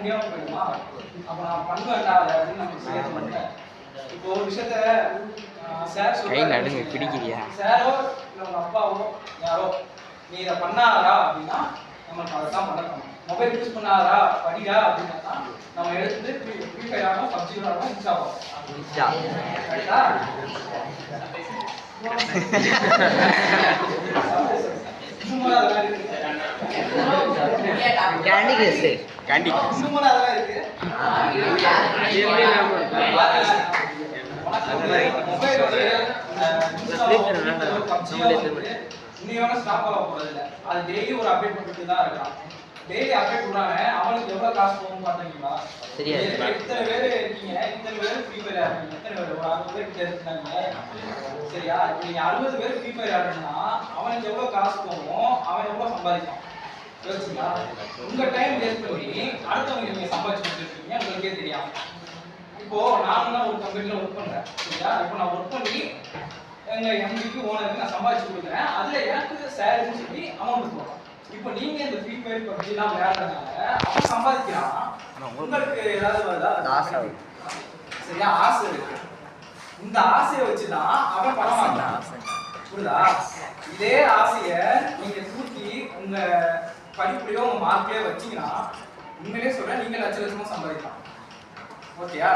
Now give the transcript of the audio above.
முடியாம போயிடுமா? அப்ப நான் பண்ணுவேன்டா அப்படின்னு நம்ம செய்ய. இப்போ ஒரு விஷயத்த சார் சொல்றாரு, பிடிக்கிறியா சாரோ இல்லை உங்க அப்பாவோ யாரோ நீ இதை பண்ணாதா அப்படின்னா நம்மளுக்கு அதை தான் பண்ணணும். மொபைல் யூஸ் பண்ணாதா படிடா அப்படின்னா நம்ம எடுத்து ஃப்ரீ ஃபயர் ஆகும், பப்ஜி ஆகும், இன்ஸ்டா ஆகும். கரெக்டா? கேண்டி கிரஷ் கேண்டி அதெல்லாம் இருக்கு. மொபைல் இன்னையோட ஸ்டாப் ஆக போறது இல்லை. அது டெய்லி ஒரு அப்டேட் பண்ணிட்டு தான் இருக்கான். டெய்லி அப்டேட் விடுறாங்க. அவனுக்கு எவ்வளவு காசு போகும் பாத்தீங்களா? இத்தனை பேர் இருக்கீங்க, இத்தனை பேர் ஃப்ரீ ஃபயர் ஆடுறீங்க. இத்தனை பேர் ஒரு 60 பேர் கிட்ட இருக்காங்க. சரியா? இப்போ நீங்க 60 பேர் ஃப்ரீ ஃபயர் ஆடுறீங்கன்னா அவனுக்கு எவ்வளவு காசு போகும், அவன் எவ்வளவு சம்பாதிப்பான் யோசிச்சுங்களா? உங்க டைம் வேஸ்ட் பண்ணி அடுத்தவங்க நீங்க சம்பாதிச்சு கொடுத்துருக்கீங்க, உங்களுக்கே தெரியாம. இப்போ நானும் தான் ஒரு கம்பெனில ஒர்க் பண்றேன். சரியா? இப்போ நான் ஒர்க் பண்ணி எங்க எம்டிக்கு ஓனருக்கு நான் சம்பாதிச்சு கொடுக்குறேன். அதுல எனக்கு சேலரின்னு சொல்லி அமௌண்ட் கொடுக்குறோம். இப்போ நீங்க இந்த ஃப்ரீ ஃபயர் பப்ஜி எல்லாம் விளையாடுறதுனால அவன் சம்பாதிக்கிறான், உங்களுக்கு ஏதாவது வருதா? சரியா? ஆசை இருக்கு. இந்த ஆசையை வச்சுதான் அவன் பணம் வாங்குறான். புரியுதா? இதே ஆசைய நீங்க தூக்கி உங்க படிப்புலையோ உங்க மார்க்கையோ வச்சீங்கன்னா உண்மையிலே சொல்றேன், நீங்க லட்ச லட்சமா சம்பாதிக்கலாம். ஓகேயா?